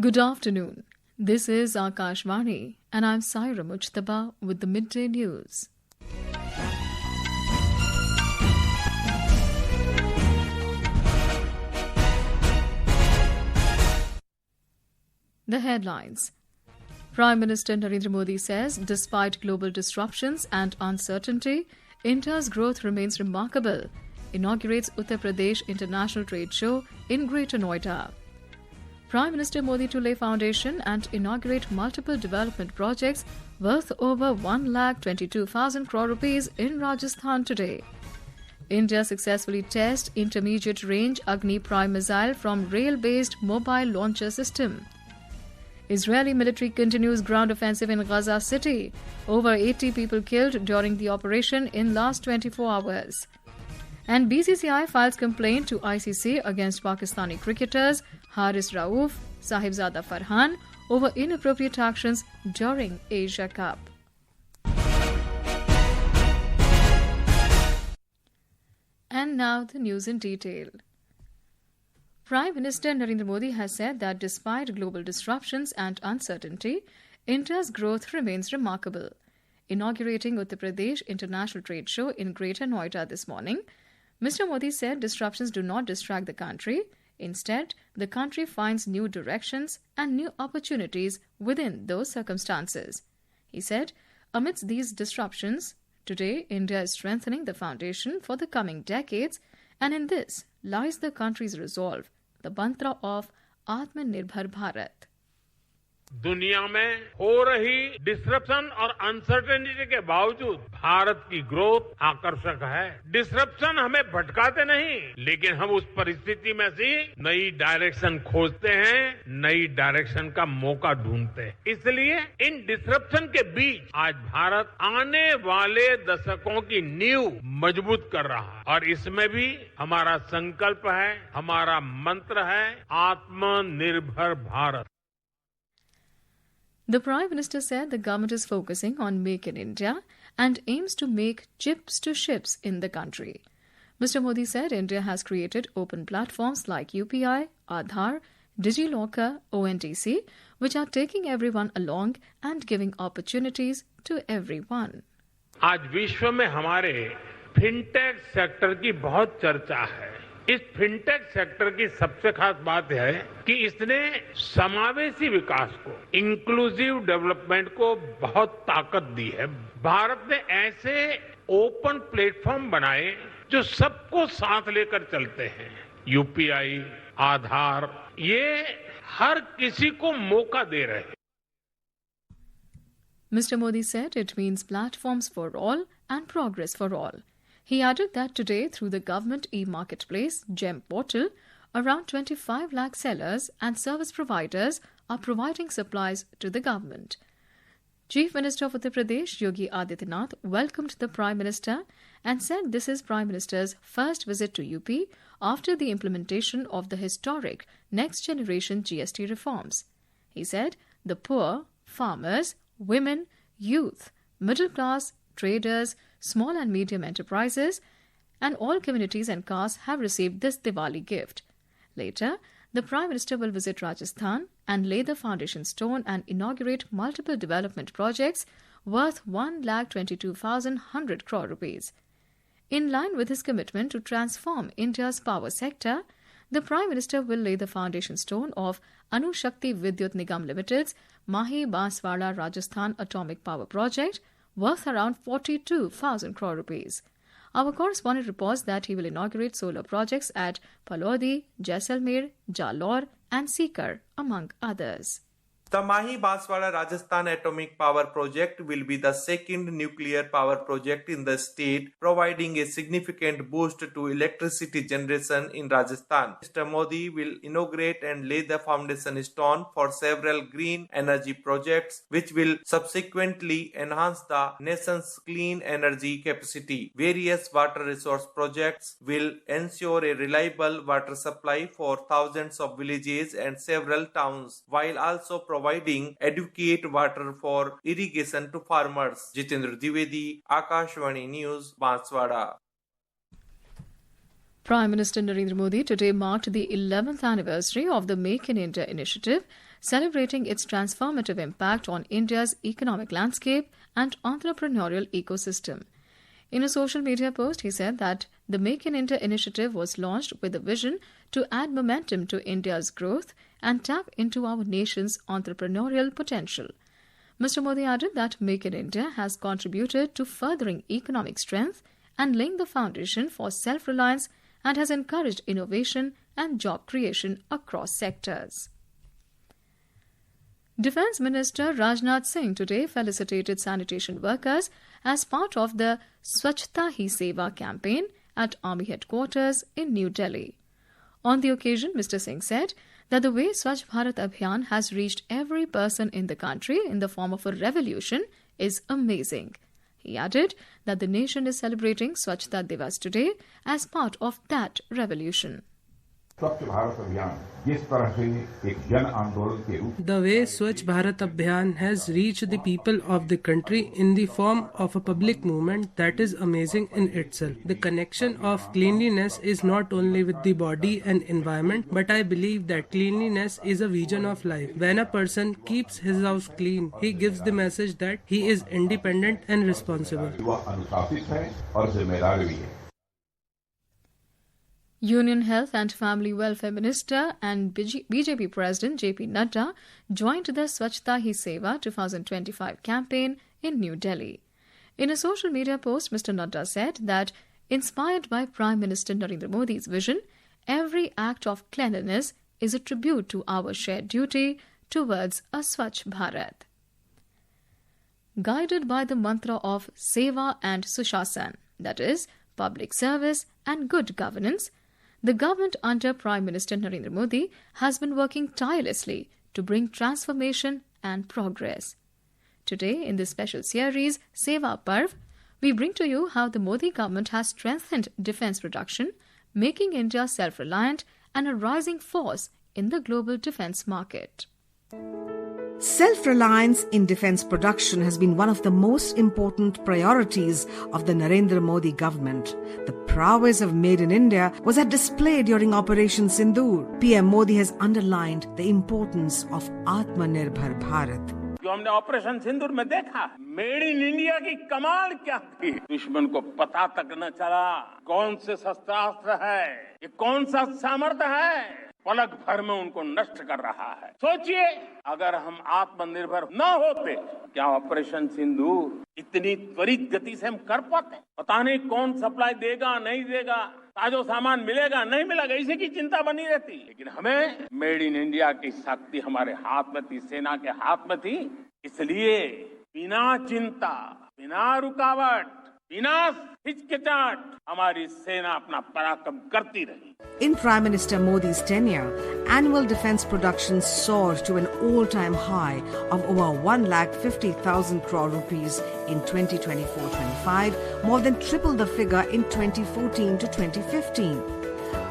Good afternoon. This is Akashvani, and I'm Saira Mujtaba with the midday news. The headlines. Prime Minister Narendra Modi says, despite global disruptions and uncertainty, India's growth remains remarkable. Inaugurates Uttar Pradesh International Trade Show in Greater Noida. Prime Minister Modi to lay foundation and inaugurate multiple development projects worth over 1,22,000 crore rupees in Rajasthan today. India successfully tests Intermediate Range Agni-Prime Missile from rail-based mobile launcher system. Israeli military continues ground offensive in Gaza City. Over 80 people killed during the operation in last 24 hours. And BCCI files complaint to ICC against Pakistani cricketers Haris Rauf, Sahibzada Farhan over inappropriate actions during Asia Cup. And now the news in detail. Prime Minister Narendra Modi has said that despite global disruptions and uncertainty, India's growth remains remarkable. Inaugurating Uttar Pradesh International Trade Show in Greater Noida this morning, Mr. Modi said disruptions do not distract the country. Instead, the country finds new directions and new opportunities within those circumstances. He said, amidst these disruptions, today India is strengthening the foundation for the coming decades, and in this lies the country's resolve, the mantra of Atmanirbhar Bharat. दुनिया में हो रही disruption और uncertainty के बावजूद भारत की growth आकर्षक है। डिसरप्शन हमें भटकाते नहीं, लेकिन हम उस परिस्थिति में से नई डायरेक्शन खोजते हैं, नई डायरेक्शन का मौका ढूंढते हैं। इसलिए इन डिसरप्शन के बीच आज भारत आने वाले दशकों की नींव मजबूत कर रहा है और इसमें भी हमारा संकल्प है, हमारा मंत्र है आत्मनिर्भर Bharat. The Prime Minister said the government is focusing on Make in India and aims to make chips to ships in the country. Mr. Modi said India has created open platforms like UPI, Aadhaar, DigiLocker, ONDC, which are taking everyone along and giving opportunities to everyone. आज विश्व में हमारे fintech sector की बहुत चर्चा है। इस fintech sector की सबसे खास बात है कि इसने समावेशी विकास को, इंक्लूसिव डेवलपमेंट को बहुत ताकत दी है। भारत ने ऐसे ओपन प्लेटफॉर्म बनाए जो सबको साथ लेकर चलते हैं। यूपीआई, आधार, ये हर किसी को मौका दे रहे हैं। Mr. Modi said it means platforms for all and progress for all. He added that today, through the government e-marketplace, GEM portal, around 25 lakh sellers and service providers are providing supplies to the government. Chief Minister of Uttar Pradesh, Yogi Adityanath, welcomed the Prime Minister and said this is Prime Minister's first visit to UP after the implementation of the historic Next Generation GST reforms. He said the poor, farmers, women, youth, middle class, traders, small and medium enterprises, and all communities and castes have received this Diwali gift. Later, the Prime Minister will visit Rajasthan and lay the foundation stone and inaugurate multiple development projects worth 1,22,100 crore rupees. In line with his commitment to transform India's power sector, the Prime Minister will lay the foundation stone of Anushakti Vidyut Nigam Limited's Mahi Banswara Rajasthan Atomic Power Project, worth around 42,000 crore rupees. Our correspondent reports that he will inaugurate solar projects at Palodi, Jaisalmer, Jalore and Sikar, among others. The Mahi Banswara Rajasthan Atomic Power Project will be the second nuclear power project in the state, providing a significant boost to electricity generation in Rajasthan. Mr. Modi will inaugurate and lay the foundation stone for several green energy projects, which will subsequently enhance the nation's clean energy capacity. Various water resource projects will ensure a reliable water supply for thousands of villages and several towns, while also providing adequate water for irrigation to farmers. Jitendra Dwivedi, Akashvani News, Banswara. Prime Minister Narendra Modi today marked the 11th anniversary of the Make in India initiative, celebrating its transformative impact on India's economic landscape and entrepreneurial ecosystem. In a social media post, he said that the Make in India initiative was launched with a vision to add momentum to India's growth and tap into our nation's entrepreneurial potential. Mr. Modi added that Make in India has contributed to furthering economic strength and laying the foundation for self-reliance and has encouraged innovation and job creation across sectors. Defence Minister Rajnath Singh today felicitated sanitation workers as part of the Swachhta Hi Seva campaign at Army headquarters in New Delhi. On the occasion, Mr. Singh said that the way Swachh Bharat Abhiyan has reached every person in the country in the form of a revolution is amazing. He added that the nation is celebrating Swachhta Divas today as part of that revolution. The way Swachh Bharat Abhiyan has reached the people of the country in the form of a public movement, that is amazing in itself. The connection of cleanliness is not only with the body and environment, but I believe that cleanliness is a vision of life. When a person keeps his house clean, he gives the message that he is independent and responsible. Union Health and Family Welfare Minister and BJP President JP Nadda joined the Swachhta Hi Seva 2025 campaign in New Delhi. In a social media post, Mr. Nadda said that, inspired by Prime Minister Narendra Modi's vision, every act of cleanliness is a tribute to our shared duty towards a Swachh Bharat. Guided by the mantra of Seva and Sushasan, that is, public service and good governance, the government under Prime Minister Narendra Modi has been working tirelessly to bring transformation and progress. Today, in this special series, Seva Parv, we bring to you how the Modi government has strengthened defence production, making India self-reliant and a rising force in the global defence market. Self-reliance in defence production has been one of the most important priorities of the Narendra Modi government. The prowess of Made in India was at display during Operation Sindoor. PM Modi has underlined the importance of Atmanirbhar Bharat. जो हमने operation सिंदूर में देखा, made in India की कमाल क्या थी, दुश्मन को पता तक न चला कौन से शस्त्रास्त्र है, ये कौन सा सामर्थ्य है, पलक भर में उनको नष्ट कर रहा है। सोचिए, अगर हम आत्मनिर्भर न होते, क्या ऑपरेशन सिंदूर इतनी त्वरित गति से हम कर पाते? पता नहीं कौन सप्लाई देगा, नहीं देगा, ताजो सामान मिलेगा, नहीं मिलेगा, इसी की चिंता बनी रहती। लेकिन हमें मेड इन इंडिया की शक्ति हमारे हाथ में थी, सेना के हाथ में थी, इसलिए बिना चिंता, बिना रुकावट, बिना हिचकिचाहट हमारी सेना अपना पराक्रम करती रही। In Prime Minister Modi's tenure, annual defence production soared to an all-time high of over 1,50,000 crore rupees in 2024-25, more than triple the figure in 2014 to 2015.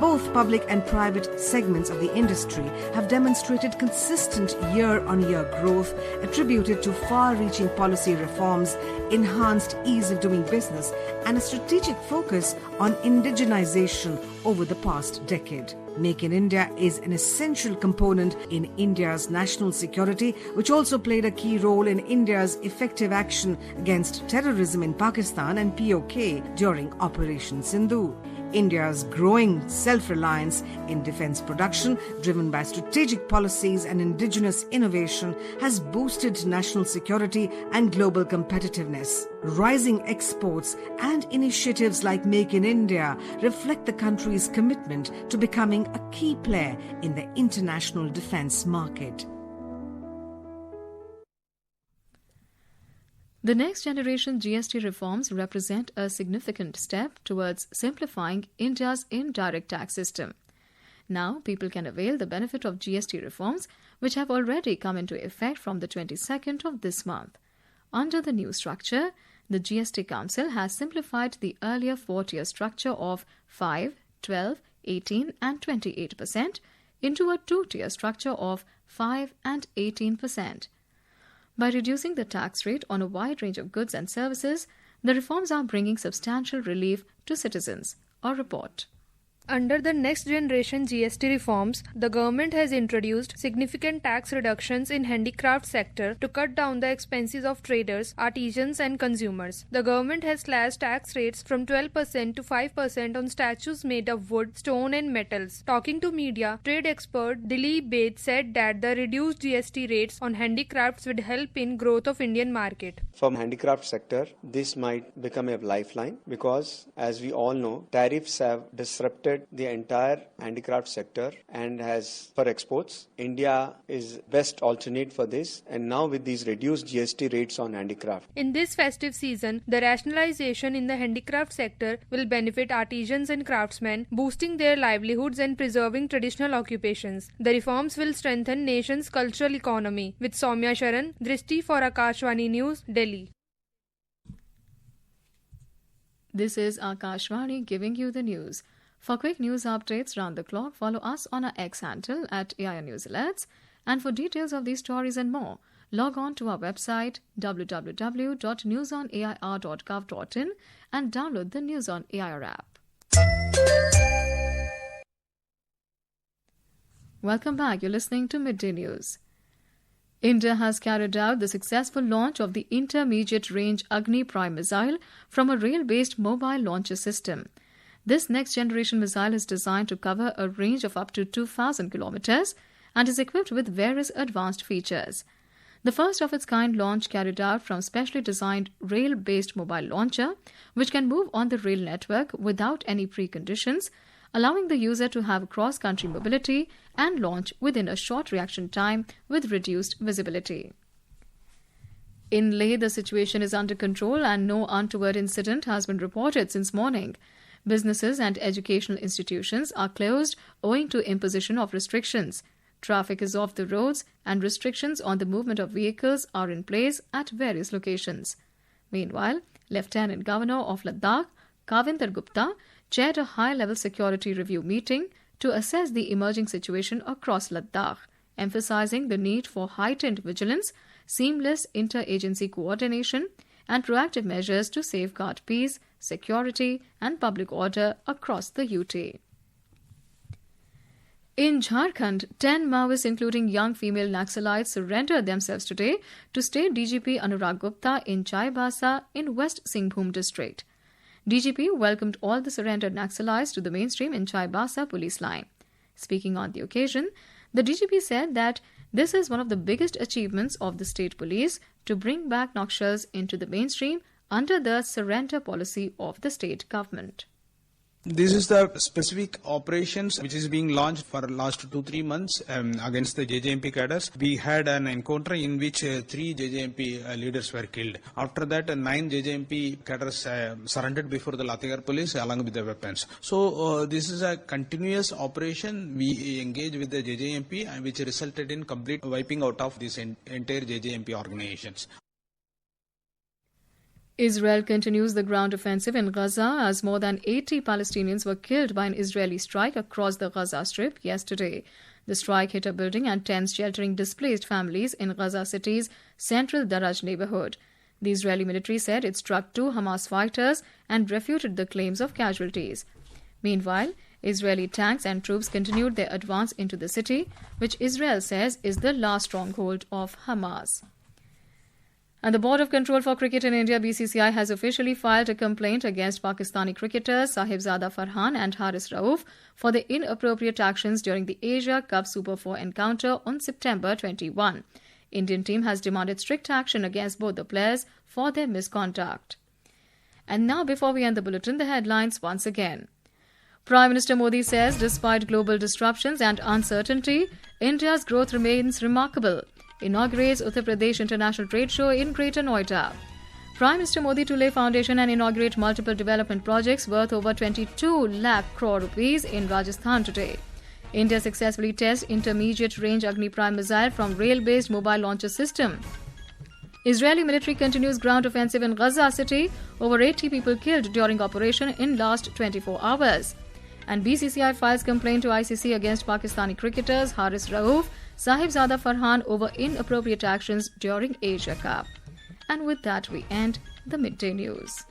Both public and private segments of the industry have demonstrated consistent year-on-year growth attributed to far-reaching policy reforms, enhanced ease of doing business, and a strategic focus on indigenization over the past decade. Make in India is an essential component in India's national security, which also played a key role in India's effective action against terrorism in Pakistan and POK during Operation Sindoor. India's growing self-reliance in defence production, driven by strategic policies and indigenous innovation, has boosted national security and global competitiveness. Rising exports and initiatives like Make in India reflect the country's commitment to becoming a key player in the international defence market. The next generation GST reforms represent a significant step towards simplifying India's indirect tax system. Now, people can avail the benefit of GST reforms, which have already come into effect from the 22nd of this month. Under the new structure, the GST Council has simplified the earlier 4-tier structure of 5, 12, 18 and 28% into a 2-tier structure of 5 and 18%. By reducing the tax rate on a wide range of goods and services, the reforms are bringing substantial relief to citizens. A report. Under the next generation GST reforms, the government has introduced significant tax reductions in handicraft sector to cut down the expenses of traders, artisans and consumers. The government has slashed tax rates from 12% to 5% on statues made of wood, stone and metals. Talking to media, trade expert Dilip Bed said that the reduced GST rates on handicrafts would help in growth of Indian market. For handicraft sector, this might become a lifeline because, as we all know, tariffs have disrupted the entire handicraft sector and has for exports. India is best alternate for this, and now with these reduced GST rates on handicraft. In this festive season, the rationalization in the handicraft sector will benefit artisans and craftsmen, boosting their livelihoods and preserving traditional occupations. The reforms will strengthen nation's cultural economy. With Soumya Sharan, Drishti for Akashvani News, Delhi. This is Akashvani giving you the news. For quick news updates round the clock, follow us on our X handle at AIR News Alerts. And for details of these stories and more, log on to our website www.newsonair.gov.in and download the News on AIR app. Welcome back. You're listening to Midday News. India has carried out the successful launch of the Intermediate Range Agni-Prime Missile from a rail-based mobile launcher system. This next-generation missile is designed to cover a range of up to 2,000 kilometers and is equipped with various advanced features. The first-of-its-kind launch carried out from specially designed rail-based mobile launcher, which can move on the rail network without any preconditions, allowing the user to have cross-country mobility and launch within a short reaction time with reduced visibility. In Leh, the situation is under control and no untoward incident has been reported since morning. Businesses and educational institutions are closed owing to imposition of restrictions. Traffic is off the roads and restrictions on the movement of vehicles are in place at various locations. Meanwhile, Lieutenant Governor of Ladakh, Kavinder Gupta, chaired a high-level security review meeting to assess the emerging situation across Ladakh, emphasizing the need for heightened vigilance, seamless inter-agency coordination, and proactive measures to safeguard peace, security and public order across the UT. In Jharkhand, 10 Maoists including young female Naxalites surrendered themselves today to State DGP Anurag Gupta in Chaibasa in West Singhbhum district. DGP welcomed all the surrendered Naxalites to the mainstream in Chaibasa police line. Speaking on the occasion, the DGP said that this is one of the biggest achievements of the state police to bring back Naxals into the mainstream under the surrender policy of the state government. This is the specific operations which is being launched for last 2-3 months against the JJMP cadres. We had an encounter in which 3 JJMP leaders were killed. After that, 9 JJMP cadres surrendered before the Latigar police along with the weapons. So this is a continuous operation. We engage with the JJMP which resulted in complete wiping out of this entire JJMP organizations. Israel continues the ground offensive in Gaza as more than 80 Palestinians were killed by an Israeli strike across the Gaza Strip yesterday. The strike hit a building and tents sheltering displaced families in Gaza City's central Daraj neighborhood. The Israeli military said it struck 2 Hamas fighters and refuted the claims of casualties. Meanwhile, Israeli tanks and troops continued their advance into the city, which Israel says is the last stronghold of Hamas. And the Board of Control for Cricket in India, BCCI, has officially filed a complaint against Pakistani cricketers Sahibzada Farhan and Haris Rauf for their inappropriate actions during the Asia Cup Super 4 encounter on September 21. Indian team has demanded strict action against both the players for their misconduct. And now, before we end the bulletin, the headlines once again. Prime Minister Modi says despite global disruptions and uncertainty, India's growth remains remarkable. Inaugurates Uttar Pradesh International Trade Show in Greater Noida. Prime Minister Modi to lay foundation and inaugurate multiple development projects worth over 22 lakh crore rupees in Rajasthan today. India successfully tests Intermediate Range Agni-Prime Missile from rail-based mobile launcher system. Israeli military continues ground offensive in Gaza City. Over 80 people killed during operation in last 24 hours. And BCCI files complaint to ICC against Pakistani cricketers Haris Rauf, Sahibzada Farhan over inappropriate actions during Asia Cup. And with that, we end the Midday News.